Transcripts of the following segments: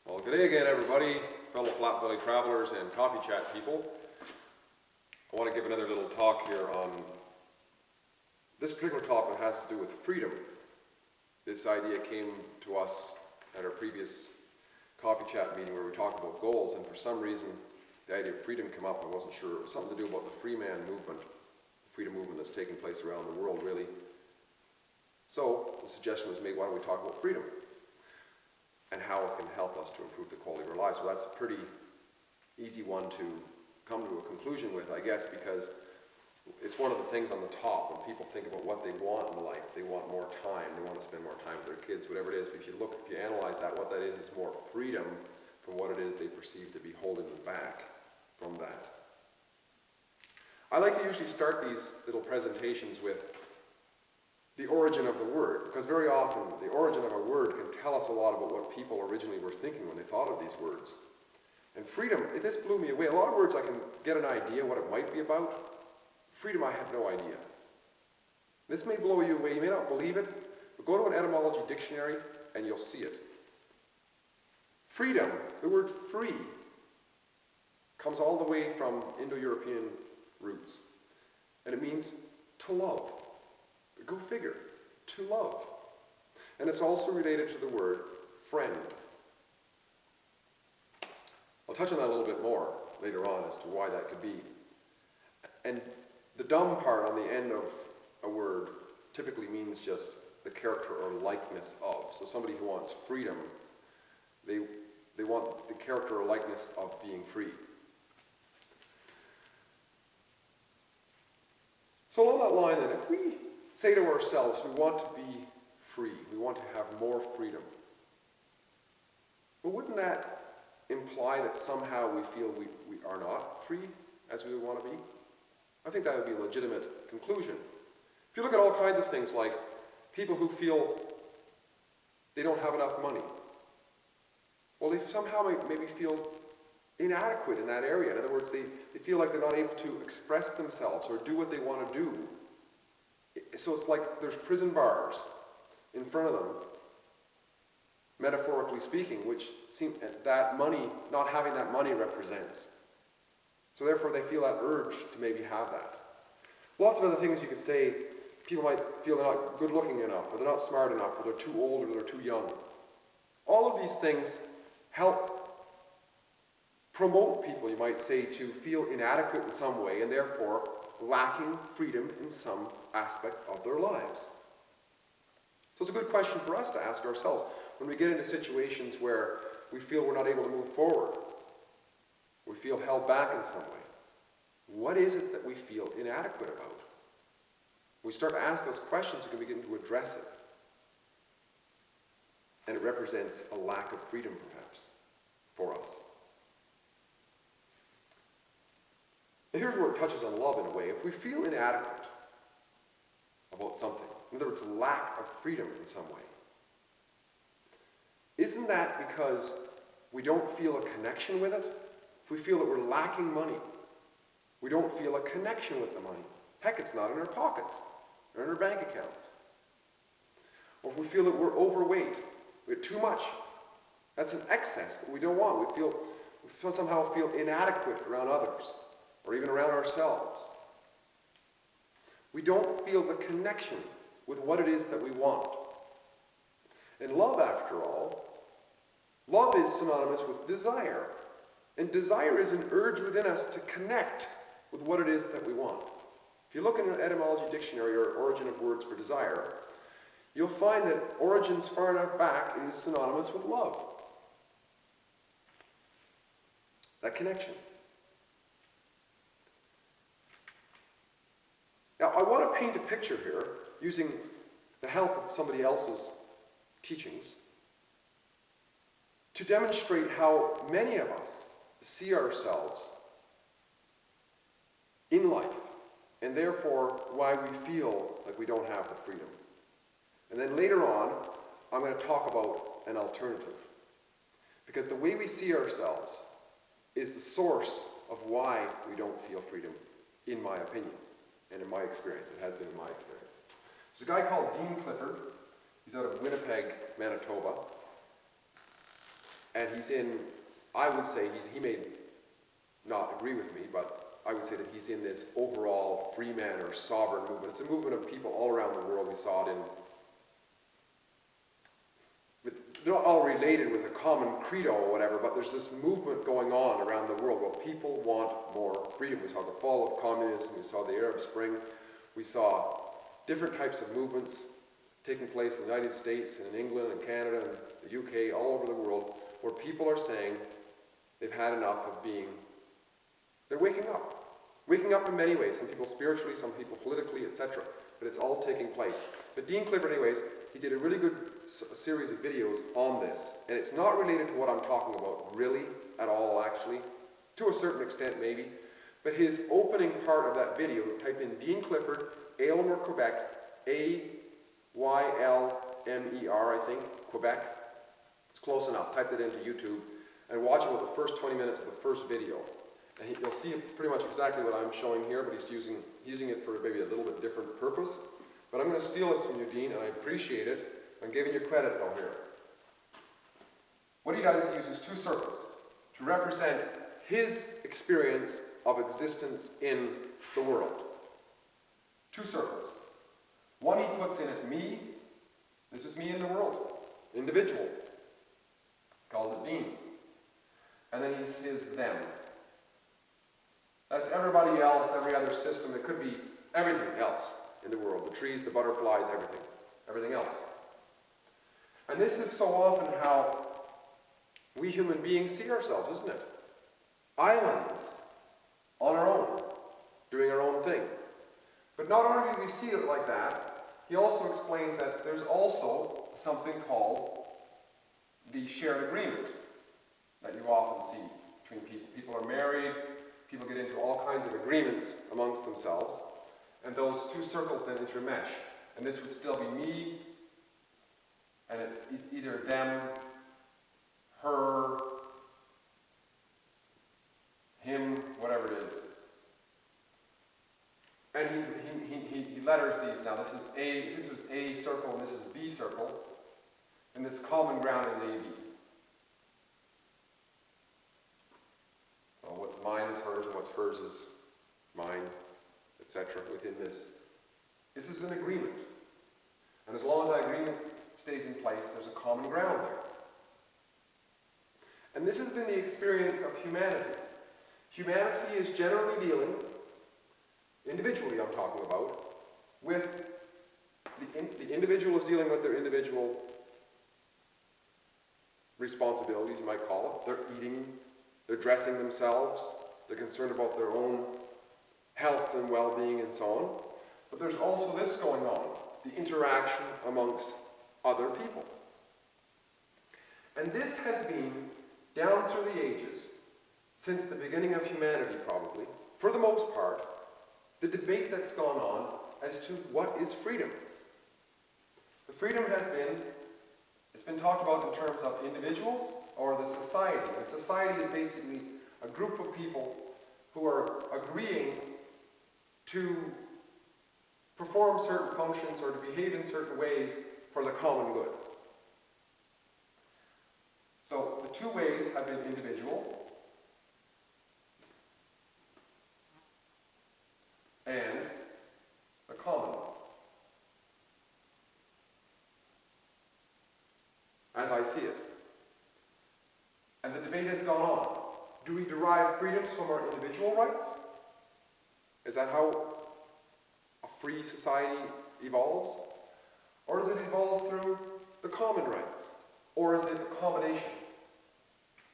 Well, good day again, everybody, fellow flat-belly travelers and coffee chat people. I want to give another little talk here on this particular topic that has to do with freedom. This idea came to us at our previous coffee chat meeting where we talked about goals, and for some reason the idea of freedom came up. I wasn't sure. It was something to do about the free man movement, the freedom movement that's taking place around the world, really. So the suggestion was made, why don't we talk about freedom and how it can help us to improve the quality of our lives. Well, that's a pretty easy one to come to a conclusion with, I guess, because it's one of the things on the top when people think about what they want in life. They want more time, they want to spend more time with their kids, whatever it is. But if you analyze that, what that is more freedom from what it is they perceive to be holding them back from that. I like to usually start these little presentations with the origin of the word, because very often the origin of a word can tell us a lot about what people originally were thinking when they thought of these words. And freedom, this blew me away. A lot of words I can get an idea what it might be about. Freedom, I have no idea. This may blow you away. You may not believe it, but go to an etymology dictionary and you'll see it. Freedom, the word free, comes all the way from Indo-European roots. And it means to love. Go figure. To love. And it's also related to the word friend. I'll touch on that a little bit more later on as to why that could be. And the dumb part on the end of a word typically means just the character or likeness of. So somebody who wants freedom, they want the character or likeness of being free. So along that line then, if we say to ourselves, we want to be free, we want to have more freedom, but wouldn't that imply that somehow we feel we are not free as we would want to be? I think that would be a legitimate conclusion. If you look at all kinds of things like people who feel they don't have enough money, well, they somehow maybe feel inadequate in that area. In other words, they feel like they're not able to express themselves or do what they want to do. So it's like there's prison bars in front of them, metaphorically speaking, which seem that money, not having that money represents. So therefore they feel that urge to maybe have that. Lots of other things you could say. People might feel they're not good looking enough, or they're not smart enough, or they're too old, or they're too young. All of these things help promote people, you might say, to feel inadequate in some way, and therefore lacking freedom in some aspect of their lives. So it's a good question for us to ask ourselves when we get into situations where we feel we're not able to move forward, we feel held back in some way. What is it that we feel inadequate about? We start to ask those questions, we can begin to address it. And it represents a lack of freedom, perhaps, for us. And here's where it touches on love in a way. If we feel inadequate about something, in other words, lack of freedom in some way, isn't that because we don't feel a connection with it? If we feel that we're lacking money, we don't feel a connection with the money. Heck, it's not in our pockets or in our bank accounts. Or if we feel that we're overweight, we have too much. That's an excess, but we don't want. We somehow feel inadequate around others, or even around ourselves. We don't feel the connection with what it is that we want. And love, after all, love is synonymous with desire. And desire is an urge within us to connect with what it is that we want. If you look in an etymology dictionary or origin of words for desire, you'll find that origins far enough back, it is synonymous with love. That connection. Now, I want to paint a picture here using the help of somebody else's teachings to demonstrate how many of us see ourselves in life, and therefore why we feel like we don't have the freedom. And then later on, I'm going to talk about an alternative. Because the way we see ourselves is the source of why we don't feel freedom, in my opinion, and in my experience. It has been in my experience. There's a guy called Dean Clifford. He's out of Winnipeg, Manitoba. And he's in, I would say, he may not agree with me, but I would say that he's in this overall free man or sovereign movement. It's a movement of people all around the world. We saw it in, they're not all related with a common credo or whatever, but there's this movement going on around the world where people want more freedom. We saw the fall of communism, we saw the Arab Spring, we saw different types of movements taking place in the United States and in England and Canada and the UK, all over the world, where people are saying they've had enough of being, they're waking up. Waking up in many ways, some people spiritually, some people politically, etc. But it's all taking place. But Dean Clifford, anyways, he did a really good series of videos on this, and it's not related to what I'm talking about really at all, actually, to a certain extent maybe, but his opening part of that video, type in Dean Clifford, Aylmer, Quebec, A-Y-L-M-E-R, I think, Quebec. It's close enough. Type that into YouTube and watch about the first 20 minutes of the first video. And you'll see pretty much exactly what I'm showing here, but he's using it for maybe a little bit different purpose. But I'm going to steal this from you, Dean, and I appreciate it. I'm giving you credit though here. What he does is he uses two circles to represent his experience of existence in the world. Two circles. One he puts in it me. This is me in the world. Individual. Calls it Dean. And then he says them. That's everybody else, every other system. It could be everything else in the world. The trees, the butterflies, everything. Everything else. And this is so often how we human beings see ourselves, isn't it? Islands, on our own, doing our own thing. But not only do we see it like that, he also explains that there's also something called the shared agreement that you often see between people. People are married, people get into all kinds of agreements amongst themselves, and those two circles then intermesh. And this would still be me, and it's either them, her, him, whatever it is. And he letters these now. This is A circle and this is B circle. And this common ground is AB. Well, what's mine is hers, and what's hers is mine, etc. within this. This is an agreement. And as long as that agreement stays in place, there's a common ground there. And this has been the experience of humanity. Humanity is generally dealing, individually I'm talking about, with the individual is dealing with their individual responsibilities, you might call it. They're eating, they're dressing themselves, they're concerned about their own health and well-being and so on. But there's also this going on, the interaction amongst other people. And this has been, down through the ages, since the beginning of humanity probably, for the most part, the debate that's gone on as to what is freedom. The freedom has been, it's been talked about in terms of individuals or the society. And society is basically a group of people who are agreeing to perform certain functions or to behave in certain ways for the common good. So the two ways have been individual and the common, as I see it. And the debate has gone on. Do we derive freedoms from our individual rights? Is that how a free society evolves? Or does it evolve through the common rights? Or is it a combination?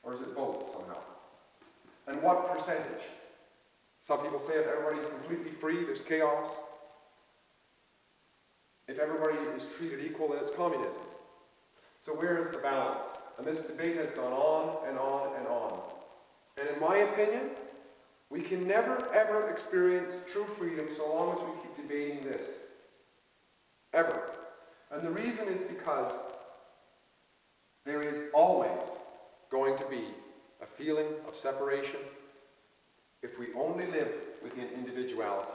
Or is it both somehow? And what percentage? Some people say if everybody's completely free, there's chaos. If everybody is treated equal, then it's communism. So where is the balance? And this debate has gone on and on and on. And in my opinion, we can never ever experience true freedom so long as we keep debating this. Ever. And the reason is because there is always going to be a feeling of separation if we only live within individuality.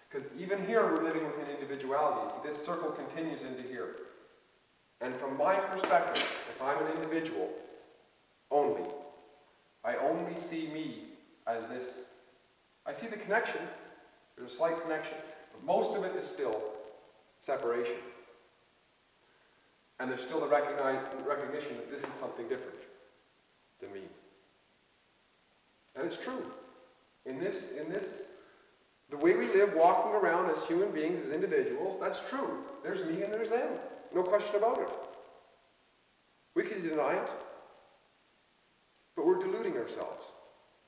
Because even here we're living within individuality. See, this circle continues into here. And from my perspective, if I'm an individual, only see me as this. I see the connection. There's a slight connection. But most of it is still separation. And there's still the recognition that this is something different than me. And it's true. In this, the way we live, walking around as human beings, as individuals, that's true. There's me and there's them. No question about it. We can deny it, but we're deluding ourselves.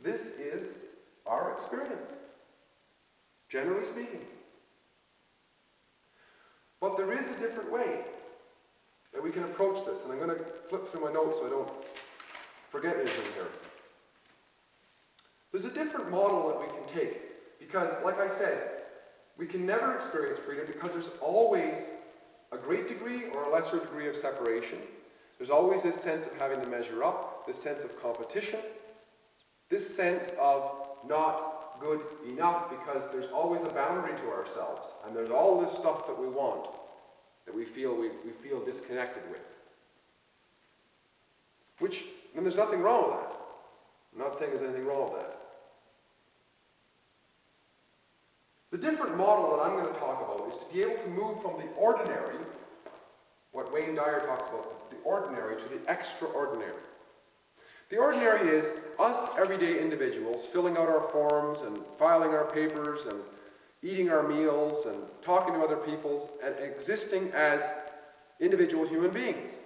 This is our experience, generally speaking. But there is a different way that we can approach this, and I'm going to flip through my notes so I don't forget anything here. There's a different model that we can take, because, like I said, we can never experience freedom because there's always a great degree or a lesser degree of separation. There's always this sense of having to measure up, this sense of competition, this sense of not good enough, because there's always a boundary to ourselves, and there's all this stuff that we want, that we feel disconnected with. And there's nothing wrong with that. I'm not saying there's anything wrong with that. The different model that I'm going to talk about is to be able to move from the ordinary, what Wayne Dyer talks about, the ordinary, to the extraordinary. The ordinary is us everyday individuals filling out our forms and filing our papers and eating our meals and talking to other people and existing as individual human beings,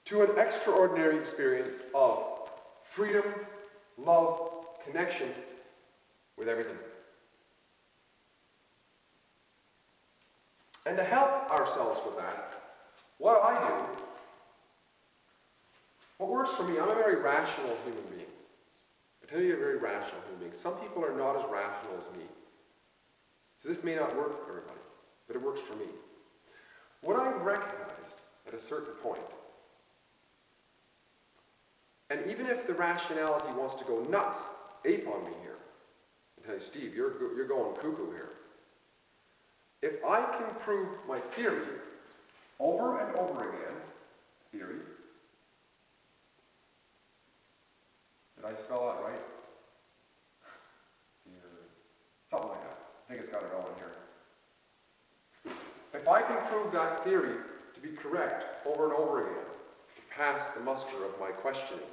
to an extraordinary experience of freedom, love, connection with everything. And to help ourselves with that, what I do, what works for me, I'm a very rational human being. I tend to be a very rational human being. Some people are not as rational as me. So this may not work for everybody, but it works for me. What I've recognized at a certain point, and even if the rationality wants to go nuts, ape on me here, and tell you, Steve, you're going cuckoo here. If I can prove my theory over and over again, theory, did I spell that right? Something like that. I think it's got it all in here. If I can prove that theory to be correct over and over again, to pass the muster of my questioning,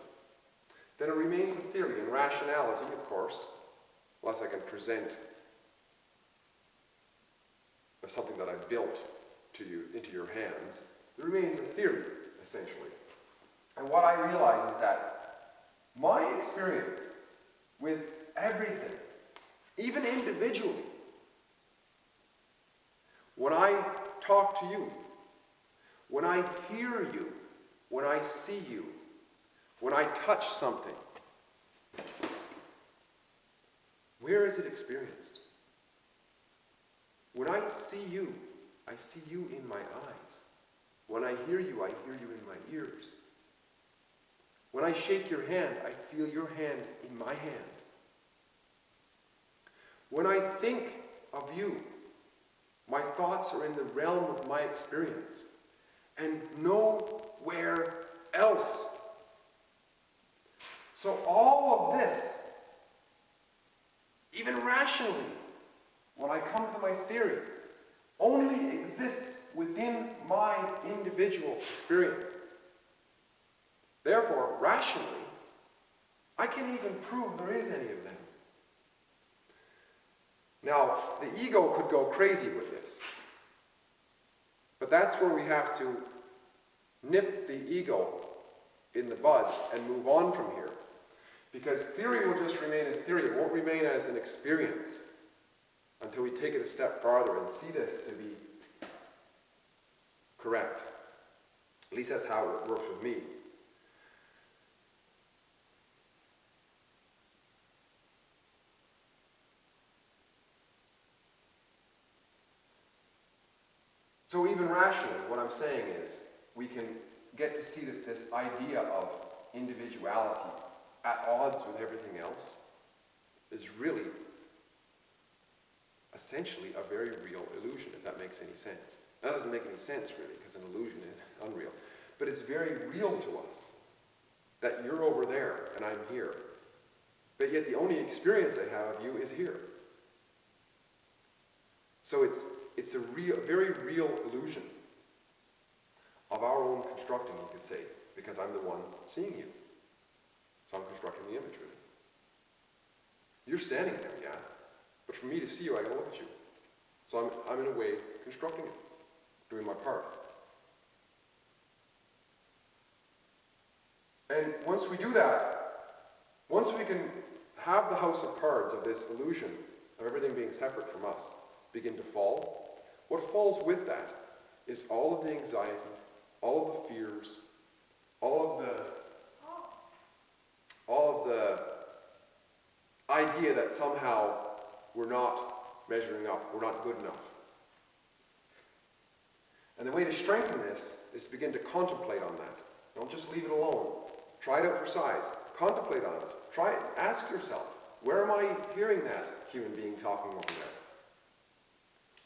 then it remains a theory. And rationality, of course, unless I can present something that I've built to you, into your hands, it remains a theory, essentially. And what I realize is that my experience with everything, even individually, when I talk to you, when I hear you, when I see you, when I touch something, where is it experienced? When I see you in my eyes. When I hear you in my ears. When I shake your hand, I feel your hand in my hand. When I think of you, my thoughts are in the realm of my experience and nowhere else. So all of this, even rationally, when I come to my theory, only exists within my individual experience. Therefore, rationally, I can't even prove there is any of them. Now, the ego could go crazy with this. But that's where we have to nip the ego in the bud and move on from here. Because theory will just remain as theory. It won't remain as an experience until we take it a step farther and see this to be correct. At least that's how it works with me. So even rationally, what I'm saying is, we can get to see that this idea of individuality at odds with everything else is really, essentially, a very real illusion, if that makes any sense. That doesn't make any sense, really, because an illusion is unreal. But it's very real to us. that you're over there and I'm here. But yet the only experience I have of you is here. So it's a very real illusion of our own constructing, you could say, because I'm the one seeing you. So I'm constructing the image, really. You're standing there, yeah, but for me to see you, I gotta look at you. So I'm in a way constructing it, doing my part. And once we do that, once we can have the house of cards of this illusion of everything being separate from us begin to fall, what falls with that is all of the anxiety, all of the fears, all of the idea that somehow we're not measuring up, we're not good enough. And the way to strengthen this is to begin to contemplate on that. Don't just leave it alone. Try it out for size. Contemplate on it. Try it. Ask yourself, where am I hearing that human being talking over there?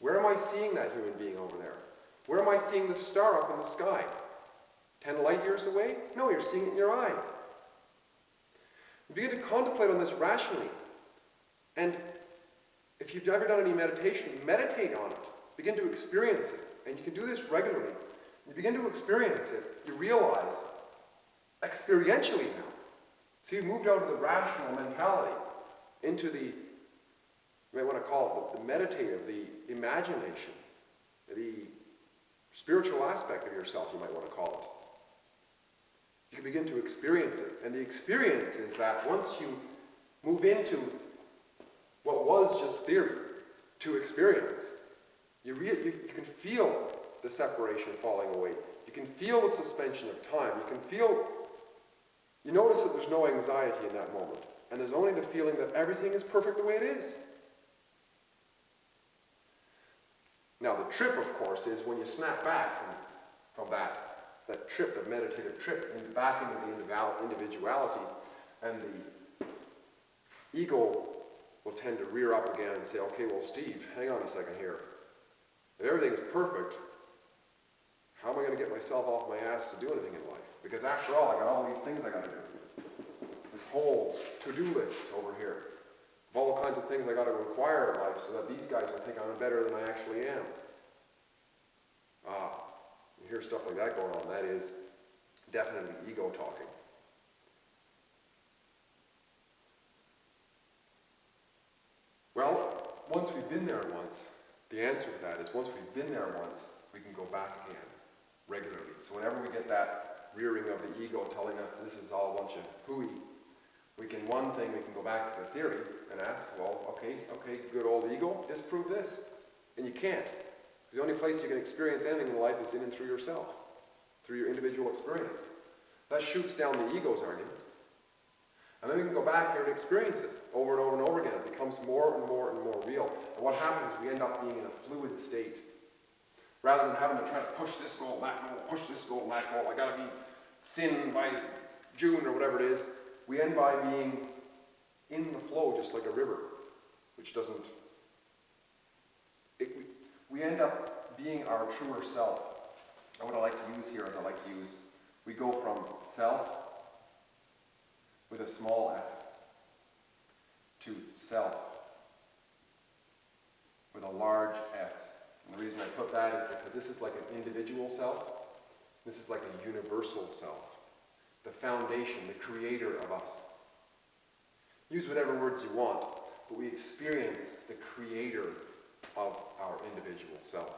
Where am I seeing that human being over there? Where am I seeing the star up in the sky? 10 light years away? No, you're seeing it in your eye. Begin to contemplate on this rationally. And if you've ever done any meditation, meditate on it. Begin to experience it. And you can do this regularly. You begin to experience it, you realize, experientially now. So you've moved out of the rational mentality into the, you might want to call it the meditative, the imagination, the spiritual aspect of yourself, you might want to call it. You can begin to experience it. And the experience is that once you move into what was just theory to experience, you can feel the separation falling away. You can feel the suspension of time. You notice that there's no anxiety in that moment. And there's only the feeling that everything is perfect the way it is. Now the trip, of course, is when you snap back from that trip, that meditative trip, and you're back into the individuality, and the ego will tend to rear up again and say, okay, well, Steve, hang on a second here. If everything's perfect, how am I going to get myself off my ass to do anything in life? Because after all, I got all these things I got to do. This whole to-do list over here of all kinds of things I got to acquire in life so that these guys will think I'm better than I actually am. You hear stuff like that going on. That is definitely ego talking. Well, once we've been there once, the answer to that is once we've been there once, we can go back again regularly. So whenever we get that rearing of the ego telling us this is all a bunch of hooey, we can go back to the theory and ask, well, okay, good old ego, disprove this. And you can't. Because the only place you can experience anything in life is in and through yourself, through your individual experience. That shoots down the ego's argument. And then we can go back here and experience it over and over and over again. It becomes more and more and more real. And what happens is we end up being in a fluid state. Rather than having to try to push this goal, that goal, push this goal, that goal, I gotta be thin by June or whatever it is, we end by being in the flow just like a river, which doesn't, we end up being our truer self. And what I like to use here is we go from self with a small f to self with a large S. And the reason I put that is because this is like an individual self. This is like a universal self. The foundation, the creator of us. Use whatever words you want, but we experience the creator of our individual self.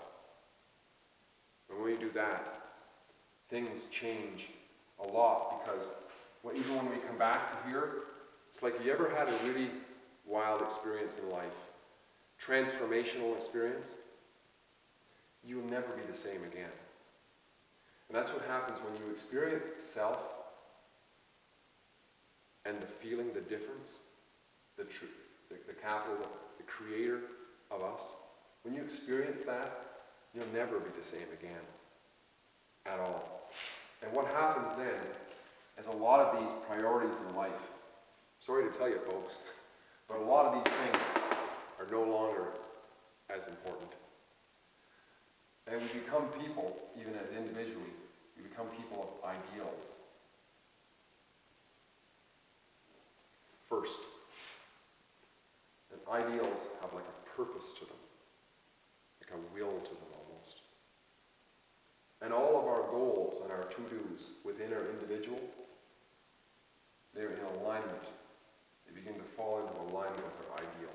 And when we do that, things change a lot because even when we come back to here, it's like you ever had a really wild experience in life, transformational experience, you'll never be the same again. And that's what happens when you experience self and the feeling, the difference, the capital, the creator of us. When you experience that, you'll never be the same again at all. And what happens then is a lot of these priorities in life, sorry to tell you folks, but a lot of these things are no longer as important. And we become people, even as individually, we become people of ideals. first. And ideals have like a purpose to them, like a will to them almost. And all of our goals and our to-dos within our individual, they're in alignment. They begin to fall into alignment with our ideal.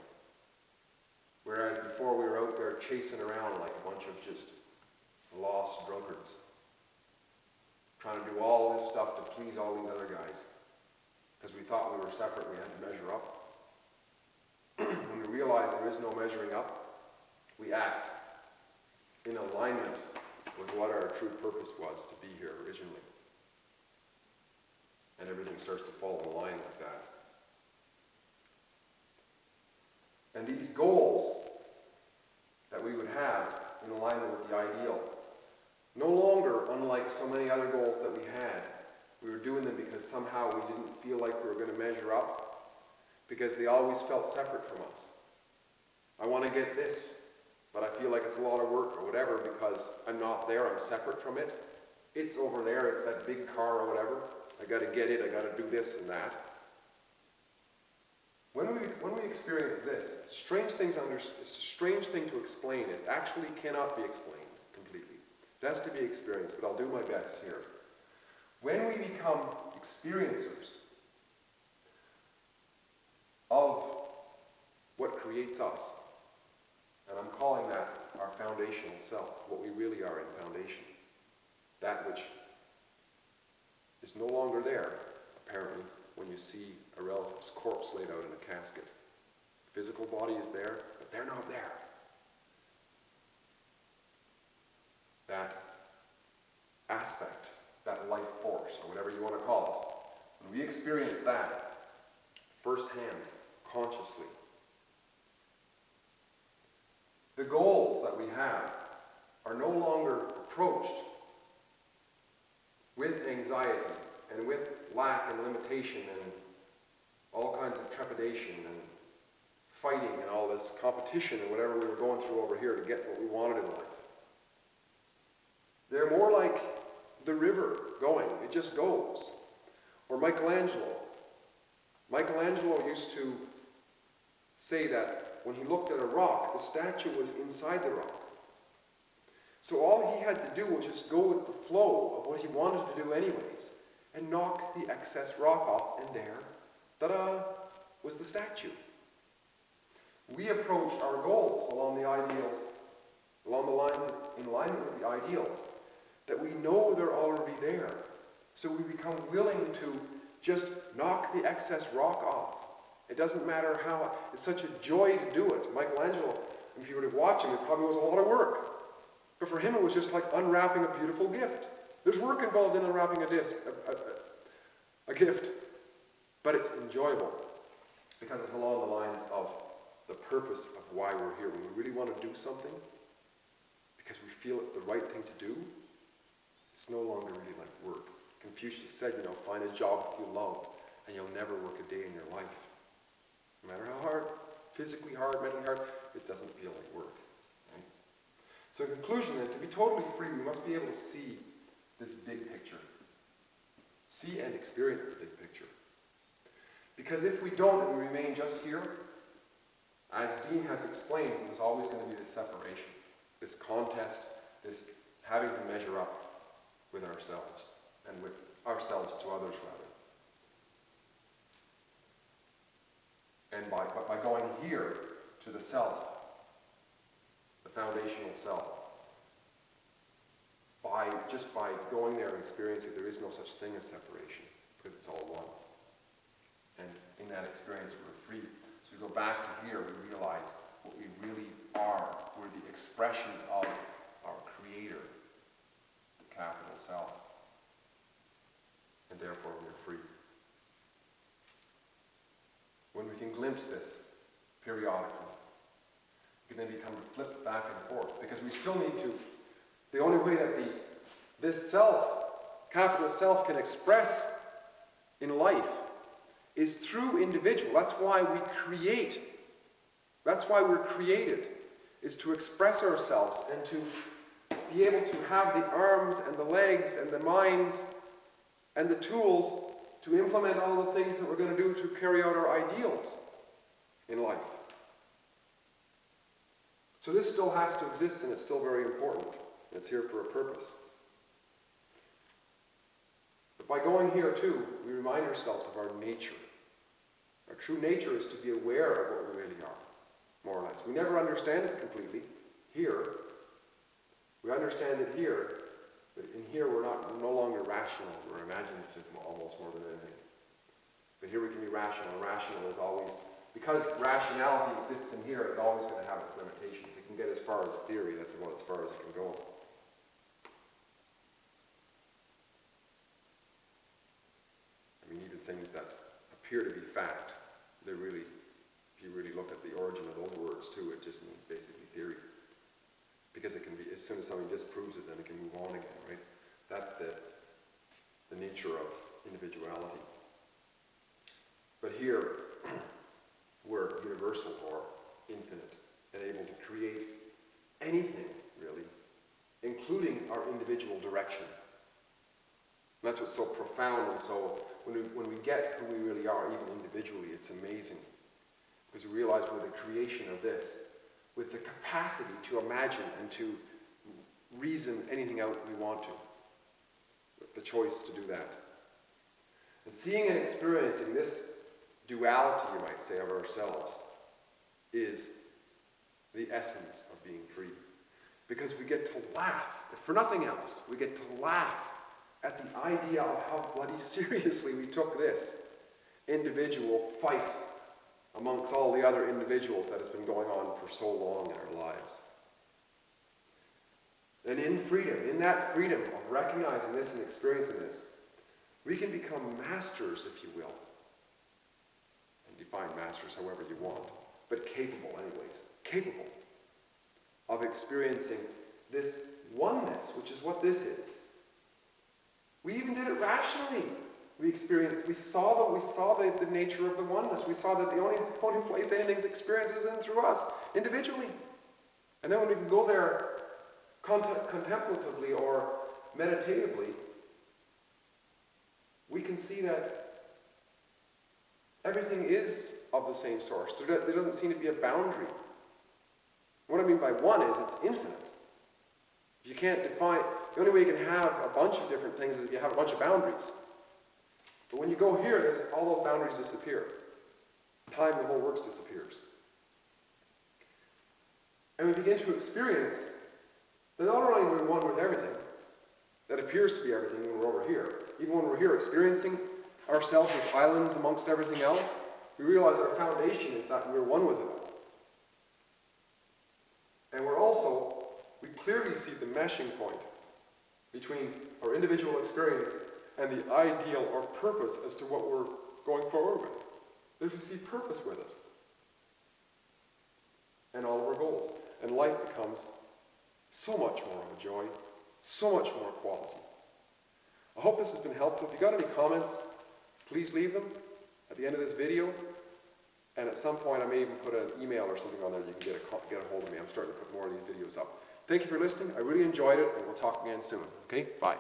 Whereas before we were out there chasing around like a bunch of just lost drunkards, trying to do all this stuff to please all these other guys, because we thought we were separate, we had to measure up. When we realize there is no measuring up, we act in alignment with what our true purpose was to be here originally. And everything starts to fall in line with that. And these goals that we would have in alignment with the ideal, no longer, unlike so many other goals that we had, we were doing them because somehow we didn't feel like we were going to measure up, because they always felt separate from us. I want to get this, but I feel like it's a lot of work or whatever because I'm not there, I'm separate from it. It's over there, it's that big car or whatever. I got to get it, I got to do this and that. When we experience this, it's a strange thing to explain. It actually cannot be explained completely. It has to be experienced, but I'll do my best here. When we become experiencers of what creates us, and I'm calling that our foundational self, what we really are in foundation, that which is no longer there, apparently, when you see a relative's corpse laid out in a casket. The physical body is there, but they're not there. That aspect, that life force, or whatever you want to call it, when we experience that firsthand, consciously, the goals that we have are no longer approached with anxiety and with lack and limitation and all kinds of trepidation and fighting and all this competition and whatever we were going through over here to get what we wanted in life. They're more like the river going. It just goes. Or Michelangelo. Michelangelo used to say that when he looked at a rock, the statue was inside the rock. So all he had to do was just go with the flow of what he wanted to do anyways, and knock the excess rock off, and there, ta-da, was the statue. We approach our goals along the ideals, along the lines in alignment with the ideals, that we know they're already there. So we become willing to just knock the excess rock off. It doesn't matter how, it's such a joy to do it. Michelangelo, if you were to watch him, it probably was a lot of work. But for him, it was just like unwrapping a beautiful gift. There's work involved in unwrapping a gift, but it's enjoyable because it's along the lines of the purpose of why we're here. When we really want to do something, because we feel it's the right thing to do, it's no longer really like work. Confucius said, find a job that you love, and you'll never work a day in your life. No matter how hard, physically hard, mentally hard, it doesn't feel like work. Right? So in conclusion then, to be totally free, we must be able to see this big picture. See and experience the big picture. Because if we don't and we remain just here, as Dean has explained, there's always going to be this separation, this contest, this having to measure up with ourselves, and with ourselves to others rather. And by going here to the self, the foundational self, just by going there and experiencing there is no such thing as separation, because it's all one. And in that experience we're free. So we go back to here, we realize what we really are. We're the expression of our Creator, the capital self. And therefore we are free. When we can glimpse this periodically, we can then become to flip back and forth, because we still need to. The only way that this self, capital self, can express in life is through individual. That's why we create. That's why we're created, is to express ourselves and to be able to have the arms and the legs and the minds and the tools to implement all the things that we're going to do to carry out our ideals in life. So this still has to exist, and it's still very important. It's here for a purpose. But by going here too, we remind ourselves of our nature. Our true nature is to be aware of what we really are, more or less. We never understand it completely here. We understand it here, but in here we're no longer rational. We're imaginative almost more than anything. But here we can be rational. Rational is always, because rationality exists in here, it's always going to have its limitations. It can get as far as theory. That's about as far as it can go. I mean, even things that appear to be fact, they're really, if you really look at the origin of those words too, it just means basically theory. Because it can be, as soon as somebody disproves it, then it can move on again, right? That's the nature of individuality. But here, we're universal or infinite and able to create anything, really, including our individual direction. And that's what's so profound, and so when we get who we really are, even individually, it's amazing. Because we realize we're the creation of this, with the capacity to imagine and to reason anything out we want to, with the choice to do that. And seeing and experiencing this duality, you might say, of ourselves is the essence of being free. Because we get to laugh, if for nothing else, we get to laugh at the idea of how bloody seriously we took this individual fight amongst all the other individuals that has been going on for so long in our lives. And in freedom, in that freedom of recognizing this and experiencing this, we can become masters, if you will. And define masters however you want, but capable anyways, capable of experiencing this oneness, which is what this is. We even did it rationally. We saw the nature of the oneness. We saw that the only place anything's experienced is in through us, individually. And then when we can go there contemplatively or meditatively, we can see that everything is of the same source. There doesn't seem to be a boundary. What I mean by one is it's infinite. You can't define, the only way you can have a bunch of different things is if you have a bunch of boundaries. But when you go here, all those boundaries disappear. In time, the whole works disappears. And we begin to experience that not only are we one with everything, that appears to be everything when we're over here, even when we're here experiencing ourselves as islands amongst everything else, we realize our foundation is that we're one with it all. And we clearly see the meshing point between our individual experience and the ideal or purpose as to what we're going forward with. There's we see purpose with it. And all of our goals. And life becomes so much more of a joy, so much more quality. I hope this has been helpful. If you got any comments, please leave them at the end of this video. And at some point I may even put an email or something on there you can get a hold of me. I'm starting to put more of these videos up. Thank you for listening. I really enjoyed it, and we'll talk again soon. Okay? Bye.